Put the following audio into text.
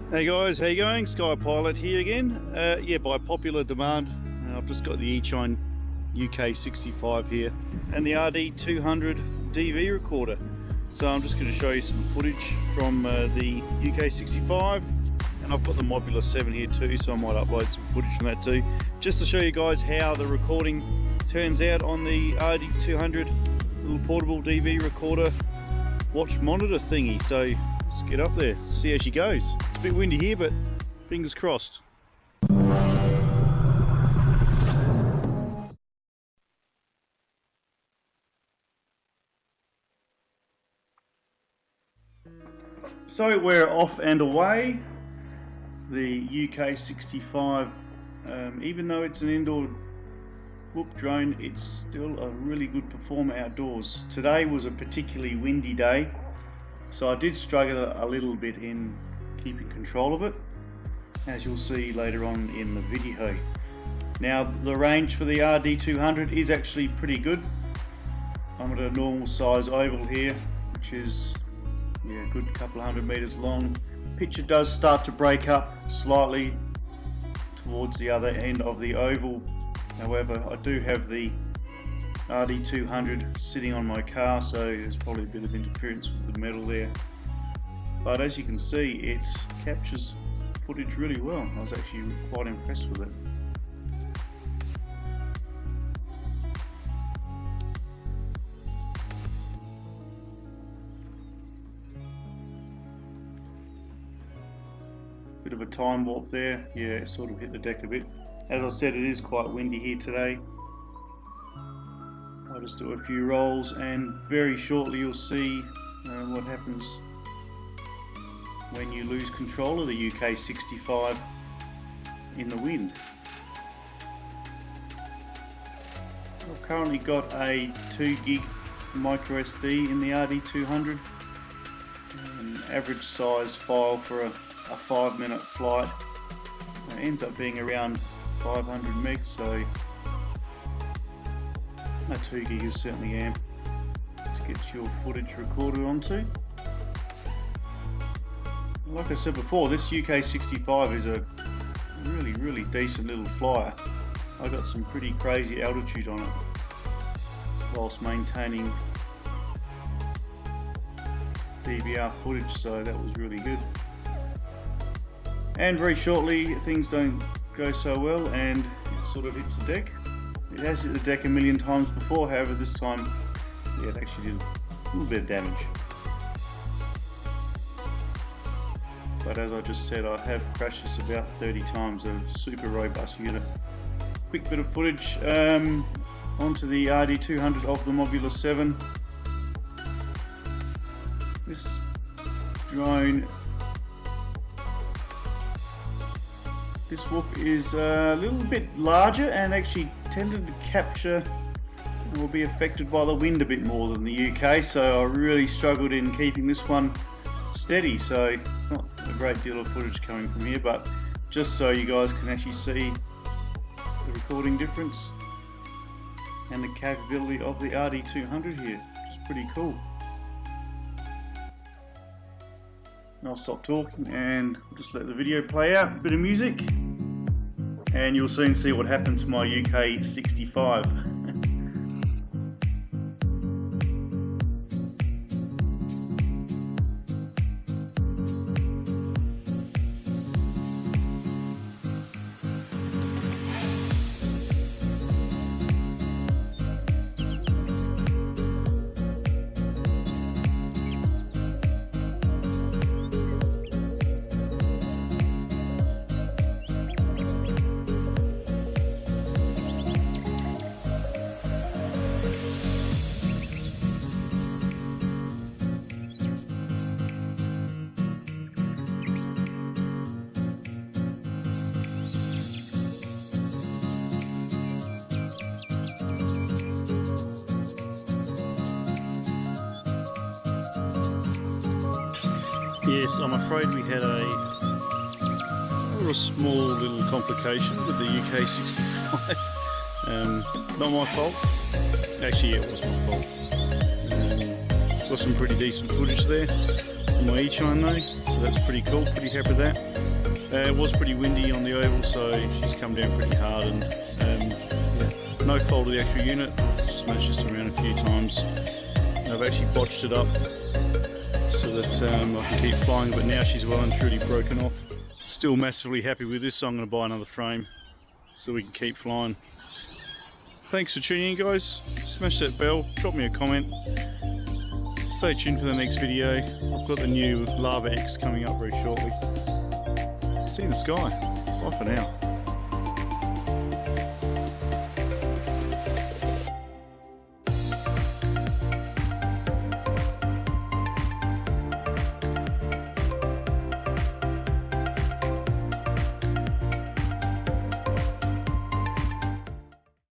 Hey guys, how you going? Sky Pilot here again. Yeah, by popular demand, I've just got the Eachine UK65 here and the RD200 DV recorder. So I'm just going to show you some footage from the UK65, and I've got the Modular 7 here too, so I might upload some footage from that too, just to show you guys how the recording turns out on the RD200 little portable DV recorder watch monitor thingy. So let's get up there, see how she goes. It's a bit windy here, but fingers crossed. So we're off and away. The UK65, even though it's an indoor whoop drone, it's still a really good performer outdoors. Today was a particularly windy day, so I did struggle a little bit in keeping control of it, as you'll see later on in the video. Now the range for the RD200 is actually pretty good. I'm at a normal size oval here, which is a good couple of 100 meters long. Picture does start to break up slightly towards the other end of the oval. However, I do have the RD200 sitting on my car, so there's probably a bit of interference with the metal there. But as you can see, it captures footage really well. I was actually quite impressed with it. Bit of a time warp there. Yeah, it sort of hit the deck a bit. As I said, it is quite windy here today. I'll just do a few rolls, and very shortly you'll see what happens when you lose control of the UK65 in the wind. I've currently got a 2 gig micro SD in the RD200, an average size file for a 5-minute flight. It ends up being around 500 megs, so a 2 gig is certainly amp to get your footage recorded onto. Like I said before, this UK65 is a really decent little flyer. I got some pretty crazy altitude on it whilst maintaining DVR footage, so that was really good. And very shortly things don't go so well and it sort of hits the deck. It has hit the deck a million times before, however this time it actually did a little bit of damage. But as I just said, I have crashed this about 30 times, a super robust unit. Quick bit of footage onto the RD200 of the Modular 7. This drone, this whoop is a little bit larger and actually tended to capture and will be affected by the wind a bit more than the UK, so I really struggled in keeping this one steady, so not a great deal of footage coming from here, but just so you guys can actually see the recording difference and the capability of the RD200 here, which is pretty cool. And I'll stop talking and just let the video play out. A bit of music and you'll soon see what happened to my UK65. Yes, I'm afraid we had a small little complication with the UK65. Not my fault. Actually, yeah, it was my fault. Got some pretty decent footage there on my Eachine though. so that's pretty cool, pretty happy with that. It was pretty windy on the oval, so she's come down pretty hard, and yeah, no fault of the actual unit. I've smashed this around a few times. I've actually botched it up so that I can keep flying, but now she's well and truly broken off. Still massively happy with this, so I'm going to buy another frame so we can keep flying. Thanks for tuning in, guys. Smash that bell, drop me a comment. Stay tuned for the next video. I've got the new Lava X coming up very shortly. See you in the sky. Bye for now.